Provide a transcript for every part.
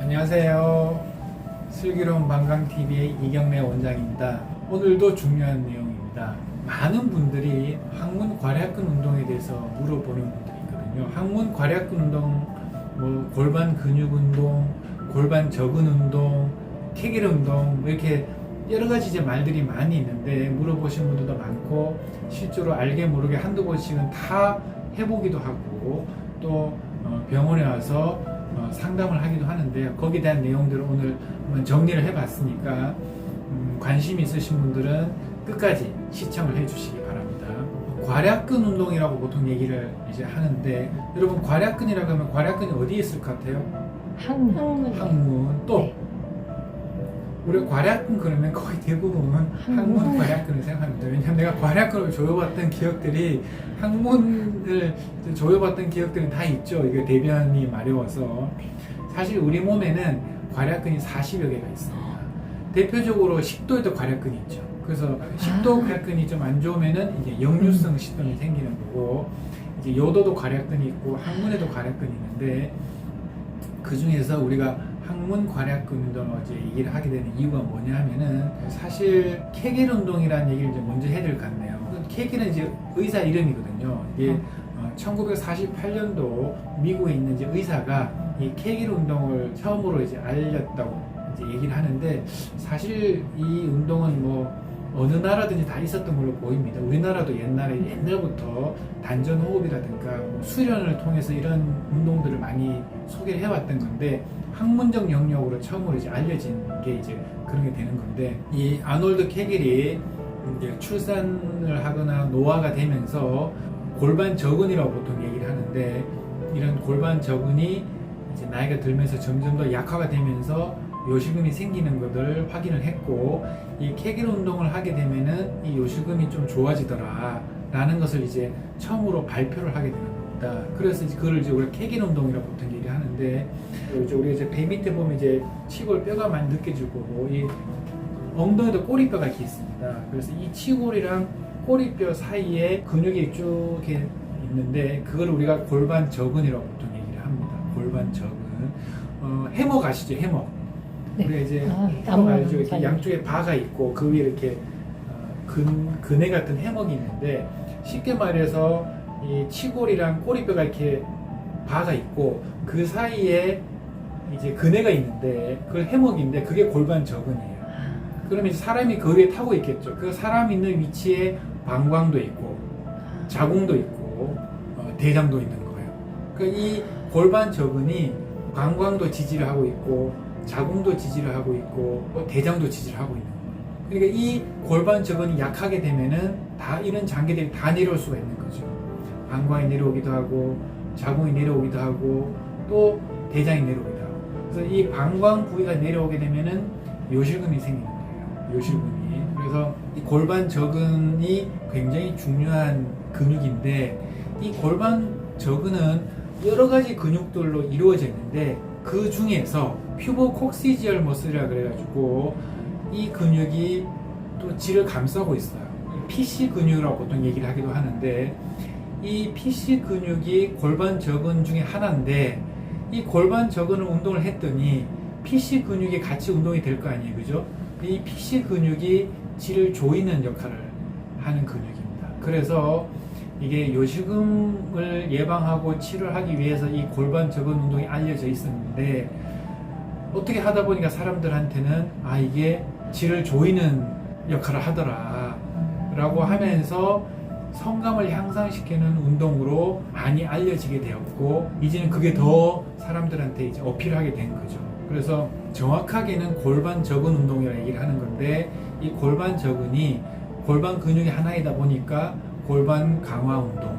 안녕하세요. 슬기로운 방광TV의 이경래 원장입니다. 오늘도 중요한 내용입니다. 많은 분들이 항문 괄약근 운동에 대해서 물어보는 분들이 있거든요. 항문 괄약근 운동, 골반 근육 운동, 골반 접은 운동, 케겔 운동, 이렇게 여러 가지 이제 말들이 많이 있는데 물어보신 분들도 많고 실제로 알게 모르게 한두 번씩은 다 해보기도 하고 또 병원에 와서 상담을 하기도 하는데요. 거기에 대한 내용들을 오늘 한번 정리를 해봤으니까 관심 있으신 분들은 끝까지 시청을 해주시기 바랍니다. 괄약근 운동이라고 보통 얘기를 이제 하는데 여러분 괄약근이라고 하면 괄약근이 어디에 있을 것 같아요? 항문. 또 네. 우리가 괄약근 그러면 거의 대부분은 항문 괄약근을 생각합니다. 왜냐하면 내가 괄약근을 조여봤던 기억들이 항문을 조여봤던 기억들이 다 있죠. 이게 대변이 마려워서. 사실 우리 몸에는 괄약근이 40여 개가 있습니다. 대표적으로 식도에도 괄약근이 있죠. 그래서 식도 괄약근이 좀 안 좋으면은 이제 역류성 식도염이 생기는 거고, 이제 요도도 괄약근이 있고 항문에도 괄약근이 있는데 그 중에서 우리가 항문 괄약근 운동을 이제 얘기를 하게 되는 이유가 뭐냐 하면은 사실 케겔 운동이라는 얘기를 이제 먼저 해야 될 것 같네요. 케겔은 이제 의사 이름이거든요. 이게 1948년도 미국에 있는 이제 의사가 이 케겔 운동을 처음으로 이제 알렸다고 이제 얘기를 하는데 사실 이 운동은 뭐 어느 나라든지 다 있었던 걸로 보입니다. 우리나라도 옛날부터 단전 호흡이라든가 뭐 수련을 통해서 이런 운동들을 많이 소개를 해왔던 건데 학문적 영역으로 처음으로 이제 알려진 게 이제 그런 게 되는 건데 이 아놀드 케겔이 이제 출산을 하거나 노화가 되면서 골반 저근이라고 보통 얘기를 하는데 이런 골반 저근이 이제 나이가 들면서 점점 더 약화가 되면서 요실금이 생기는 것을 확인을 했고 이 케겔 운동을 하게 되면은 이 요실금이 좀 좋아지더라 라는 것을 이제 처음으로 발표를 하게 되는 겁니다. 그래서 이제 그걸 이제 우리가 케겔 운동이라고 보통 얘기를 하는데 우리가 이제 배 밑에 보면 이제 치골 뼈가 많이 느껴지고 이 엉덩이도 꼬리뼈가 이렇게 있습니다. 그래서 이 치골이랑 꼬리뼈 사이에 근육이 쭉 이렇게 있는데 그걸 우리가 골반 저근이라고 보통 얘기를 합니다. 골반 저근. 해먹 아시죠? 해먹. 네. 우리가 이제 해먹 알죠? 이렇게 양쪽에 바가 있고 그 위에 이렇게 근해 같은 해먹이 있는데 쉽게 말해서 이 치골이랑 꼬리뼈가 이렇게 바가 있고 그 사이에 이제 근해가 있는데 그 해먹인데 그게 골반 저근이에요. 그러면 이제 사람이 그 위에 타고 있겠죠. 그 사람 있는 위치에 방광도 있고 자궁도 있고 대장도 있는 거예요. 그러니까 이 골반 저근이 방광도 지지를 하고 있고 자궁도 지지를 하고 있고 대장도 지지를 하고 있는 거예요. 그러니까 이 골반 저근이 약하게 되면은 다 이런 장기들이 다 내려올 수가 있는 거죠. 방광이 내려오기도 하고 자궁이 내려오기도 하고 또 대장이 내려오기도 하고. 그래서 이 방광 부위가 내려오게 되면은 요실금이 생기는 거예요. 요실금이. 그래서 이 골반 저근이 굉장히 중요한 근육인데 이 골반 저근은 여러 가지 근육들로 이루어져 있는데 그 중에서 퓨보콕시지얼 머슬이라 그래가지고 이 근육이 또 질을 감싸고 있어요. PC 근육이라고 보통 얘기를 하기도 하는데 이 PC 근육이 골반 저근 중에 하나인데 이 골반 저근을 운동을 했더니 PC 근육이 같이 운동이 될 거 아니에요, 그죠? 이 PC 근육이 질을 조이는 역할을 하는 근육입니다. 그래서 이게 요실금을 예방하고 치료하기 위해서 이 골반 저근 운동이 알려져 있었는데 어떻게 하다 보니까 사람들한테는 이게 질을 조이는 역할을 하더라 라고 하면서 성감을 향상시키는 운동으로 많이 알려지게 되었고 이제는 그게 더 사람들한테 이제 어필하게 된 거죠. 그래서 정확하게는 골반 저근 운동이라고 얘기를 하는 건데 이 골반 저근이 골반 근육의 하나이다 보니까 골반 강화 운동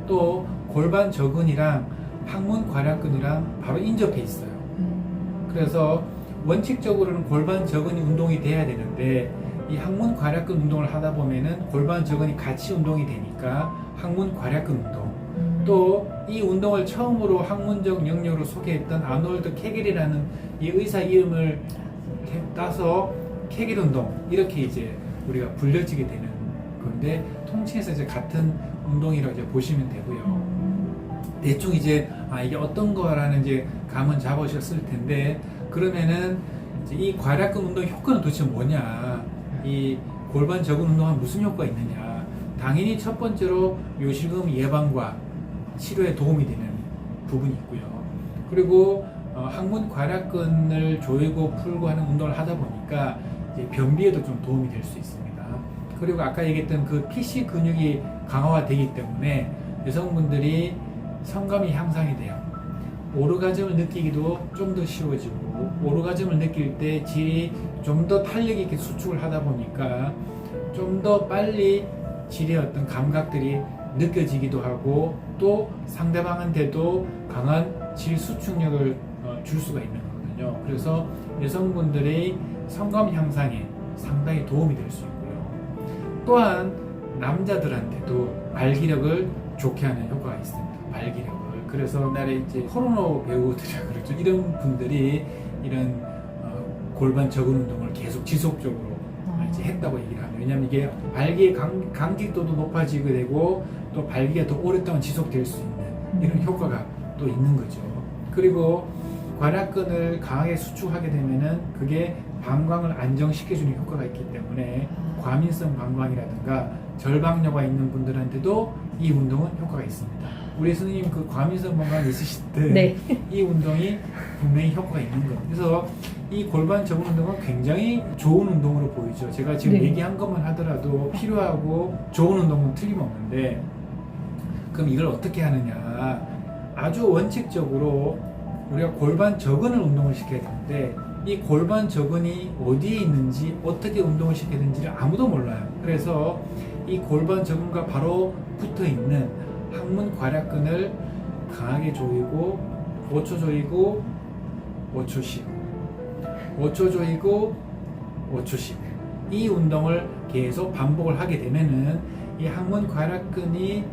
또 골반 저근이랑 항문 괄약근이랑 바로 인접해 있어요. 그래서 원칙적으로는 골반 저근이 운동이 돼야 되는데 이 항문 괄약근 운동을 하다 보면은 골반 저근이 같이 운동이 되니까 항문 괄약근 운동 또 이 운동을 처음으로 학문적 영역으로 소개했던 아놀드 케겔이라는 이 의사 이름을 따서 케겔 운동 이렇게 이제 우리가 불려지게 되는 건데 통칭해서 이제 같은 운동이라고 이제 보시면 되고요. 대충 이제 이게 어떤 거라는 이제 감은 잡으셨을 텐데, 그러면은 이제 이 괄약근 운동 효과는 도대체 뭐냐, 이 골반 저근 운동은 무슨 효과가 있느냐. 당연히 첫 번째로 요실금 예방과 치료에 도움이 되는 부분이 있고요. 그리고 항문 괄약근을 조이고 풀고 하는 운동을 하다 보니까 이제 변비에도 좀 도움이 될 수 있습니다. 그리고 아까 얘기했던 그 PC 근육이 강화되기 때문에 여성분들이 성감이 향상이 돼요. 오르가즘을 느끼기도 좀 더 쉬워지고, 오르가즘을 느낄 때 질이 좀 더 탄력 있게 수축을 하다 보니까 좀 더 빨리 질의 어떤 감각들이 느껴지기도 하고, 또 상대방한테도 강한 질 수축력을 줄 수가 있는 거거든요. 그래서 여성분들의 성감 향상에 상당히 도움이 될 수 있고요. 또한 남자들한테도 발기력을 좋게 하는 효과가 있습니다. 발기력을. 그래서 옛날에 이제 포르노 배우들이라 그러죠. 이런 분들이 이런 골반 저근 운동을 계속 지속적으로 이제 했다고 얘기를 합니다. 왜냐하면 이게 발기의 강직도도 높아지게 되고, 또 발기가 더 오랫동안 지속될 수 있는 이런 효과가 또 있는 거죠. 그리고 괄약근을 강하게 수축하게 되면은 그게 방광을 안정시켜주는 효과가 있기 때문에 과민성 방광이라든가 절방뇨가 있는 분들한테도 이 운동은 효과가 있습니다. 우리 선생님 그 과민성 방광 있으실 때 네. 이 운동이 분명히 효과가 있는 거예요. 그래서 이 골반 저근 운동은 굉장히 좋은 운동으로 보이죠. 제가 지금 네. 얘기한 것만 하더라도 필요하고 좋은 운동은 틀림없는데, 그럼 이걸 어떻게 하느냐. 아주 원칙적으로 우리가 골반 저근을 운동을 시켜야 되는데, 이 골반 저근이 어디에 있는지 어떻게 운동을 시켜야 되는지를 아무도 몰라요. 그래서 이 골반 저근과 바로 붙어 있는 항문 괄약근을 강하게 조이고 5초 조이고 5초 쉬고 5초 조이고 5초 쉬고, 이 운동을 계속 반복을 하게 되면은 이 항문 괄약근이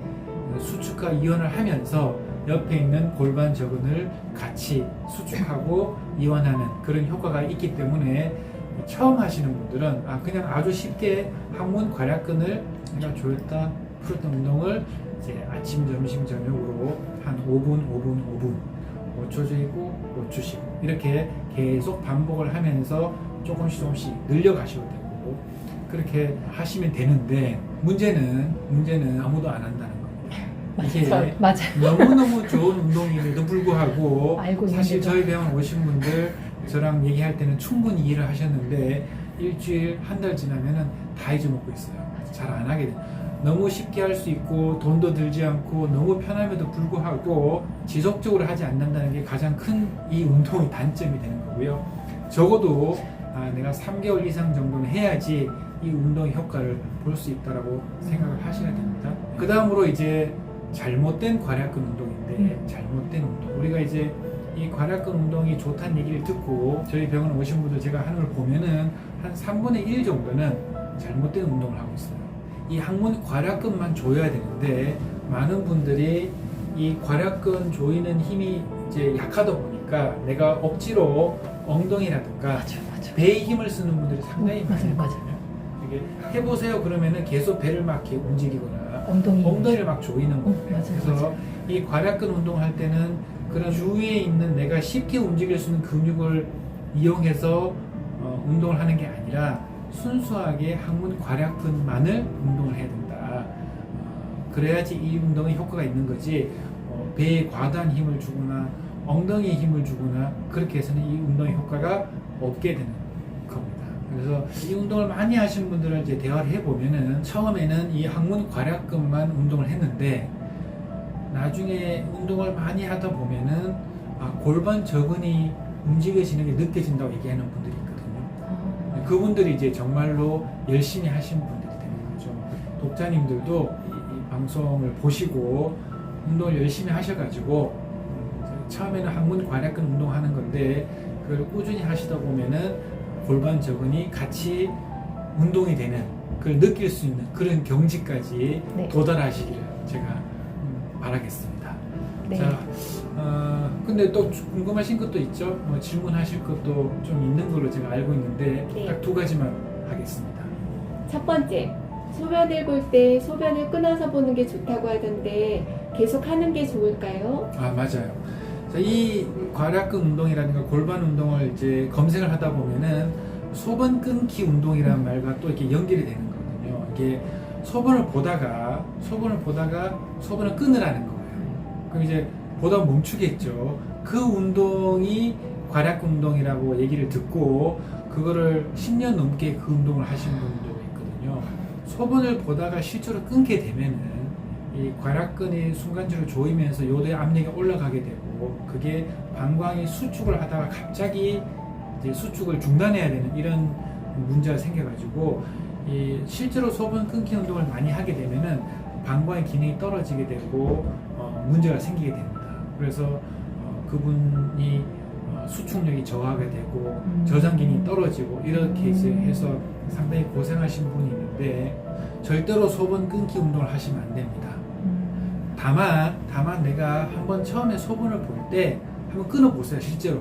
수축과 이완을 하면서 옆에 있는 골반 저근을 같이 수축하고 이완하는 그런 효과가 있기 때문에, 처음 하시는 분들은 그냥 아주 쉽게 항문 괄약근을 내가 조였다 풀었던 운동을 이제 아침, 점심, 저녁으로 한 5분 5초 조이고 5초 쉬고 이렇게 계속 반복을 하면서 조금씩 늘려가셔도 되고, 그렇게 하시면 되는데, 문제는 아무도 안 한다는 겁니다. 이게 맞아요. 너무너무 좋은 운동임에도 불구하고 알고 사실 있는데도. 저희 병원 오신 분들 저랑 얘기할 때는 충분히 이해를 하셨는데, 일주일, 한 달 지나면은 다 잊어먹고 있어요. 잘 안 하게 돼요. 너무 쉽게 할 수 있고 돈도 들지 않고 너무 편함에도 불구하고 지속적으로 하지 않는다는 게 가장 큰 이 운동의 단점이 되는 거고요. 적어도 내가 3개월 이상 정도는 해야지 이 운동의 효과를 볼 수 있다라고 생각을 하셔야 됩니다. 그 다음으로 이제 잘못된 괄약근 운동인데, 잘못된 운동. 우리가 이제 이 괄약근 운동이 좋다는 얘기를 듣고 저희 병원 오신 분들 제가 하는 걸 보면은 한 3분의 1 정도는 잘못된 운동을 하고 있어요. 이 항문 괄약근만 조여야 되는데, 많은 분들이 이 괄약근 조이는 힘이 이제 약하다 보니까 내가 억지로 엉덩이라든가 맞아. 배에 힘을 쓰는 분들이 상당히 많아요. 맞아요. 이게 해보세요 그러면은 계속 배를 막 이렇게 움직이거나 엉덩이를 막 조이는 거예요. 맞아요. 그래서 이 괄약근 운동할 때는 그런 주위에 있는 내가 쉽게 움직일 수 있는 근육을 이용해서 운동을 하는 게 아니라 순수하게 항문 괄약근만을 운동을 해야 된다. 그래야지 이 운동에 효과가 있는 거지, 배에 과다한 힘을 주거나 엉덩이에 힘을 주거나 그렇게 해서는 이 운동의 효과가 없게 되는 겁니다. 그래서 이 운동을 많이 하신 분들을 이제 대화를 해보면은 처음에는 이 항문 괄약근만 운동을 했는데, 나중에 운동을 많이 하다 보면은 골반 저근이 움직여지는 게 느껴진다고 얘기하는 분들이 있거든요. 그분들이 이제 정말로 열심히 하신 분들이 되는 거죠. 독자님들도 이 방송을 보시고 운동을 열심히 하셔가지고, 처음에는 항문 괄약근 운동하는 건데 그걸 꾸준히 하시다 보면은 골반 저근이 같이 운동이 되는, 그걸 느낄 수 있는 그런 경지까지 도달하시기를 제가 바라겠습니다. 네. 자, 근데 또 궁금하신 것도 있죠? 뭐 질문하실 것도 좀 있는 걸로 제가 알고 있는데, 네. 딱 2가지만 하겠습니다. 첫 번째, 소변을 볼 때 소변을 끊어서 보는 게 좋다고 하던데 계속 하는 게 좋을까요? 아, 맞아요. 자, 이 괄약근 운동이라든가 골반 운동을 이제 검색을 하다 보면은 소변 끊기 운동이라는 말과 또 이렇게 연결이 되는 거거든요. 이게 소변을 보다가 소변을 끊으라는 거예요. 그럼 이제 보다 멈추겠죠. 그 운동이 괄약근 운동이라고 얘기를 듣고 그거를 10년 넘게 그 운동을 하신 분도 있거든요. 소변을 보다가 실제로 끊게 되면은 이 괄약근이 순간적으로 조이면서 요도의 압력이 올라가게 되고 그게 방광이 수축을 하다가 갑자기 이제 수축을 중단해야 되는 이런 문제가 생겨가지고 이 실제로 소변 끊기 운동을 많이 하게 되면은 방광의 기능이 떨어지게 되고 문제가 생기게 됩니다. 그래서 그분이 수축력이 저하가 되고 저장 기능이 떨어지고 이렇게 이제 해서 상당히 고생하신 분이 있는데 절대로 소변 끊기 운동을 하시면 안 됩니다. 다만 내가 한번 처음에 소변을 볼 때 한번 끊어보세요. 실제로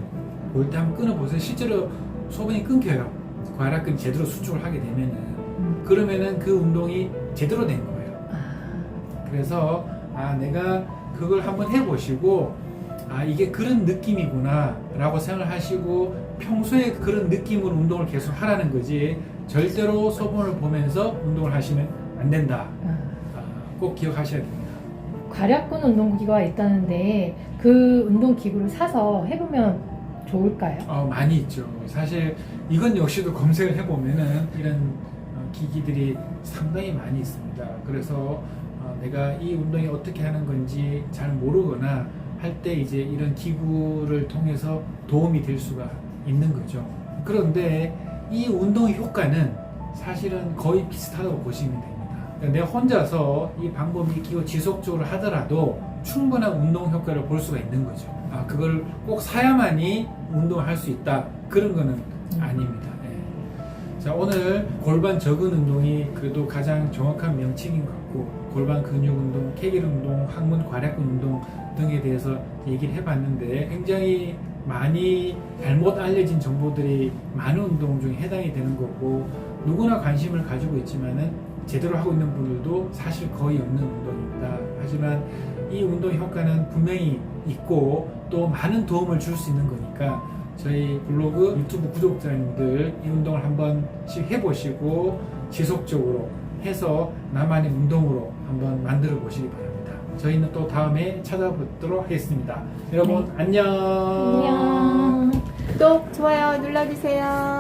볼 때 한번 끊어보세요. 실제로 소변이 끊겨요. 괄약근이 제대로 수축을 하게 되면은 그러면은 그 운동이 제대로 된 거예요. 그래서 내가 그걸 한번 해보시고 이게 그런 느낌이구나 라고 생각하시고 평소에 그런 느낌으로 운동을 계속 하라는 거지 절대로 소변을 보면서 운동을 하시면 안 된다. 꼭 기억하셔야 됩니다. 괄약근 운동기구가 있다는데 그 운동기구를 사서 해보면 좋을까요? 많이 있죠. 사실 이건 역시도 검색을 해보면은 이런 기기들이 상당히 많이 있습니다. 그래서 내가 이 운동이 어떻게 하는 건지 잘 모르거나 할 때 이제 이런 기구를 통해서 도움이 될 수가 있는 거죠. 그런데 이 운동의 효과는 사실은 거의 비슷하다고 보시면 됩니다. 그러니까 내가 혼자서 이 방법 익히고 지속적으로 하더라도 충분한 운동 효과를 볼 수가 있는 거죠. 그걸 꼭 사야만이 운동을 할 수 있다. 그런 거는 아닙니다. 자, 오늘 골반 적은 운동이 그래도 가장 정확한 명칭인 것 같고 골반 근육 운동, 케겔 운동, 항문 괄약근 운동 등에 대해서 얘기를 해봤는데 굉장히 많이 잘못 알려진 정보들이 많은 운동 중에 해당이 되는 거고 누구나 관심을 가지고 있지만은 제대로 하고 있는 분들도 사실 거의 없는 운동입니다. 하지만 이 운동 효과는 분명히 있고 또 많은 도움을 줄 수 있는 거니까 저희 블로그 유튜브 구독자님들 이 운동을 한 번씩 해보시고 지속적으로 해서 나만의 운동으로 한번 만들어 보시기 바랍니다. 저희는 또 다음에 찾아뵙도록 하겠습니다. 여러분 안녕. 안녕. 또 좋아요 눌러주세요.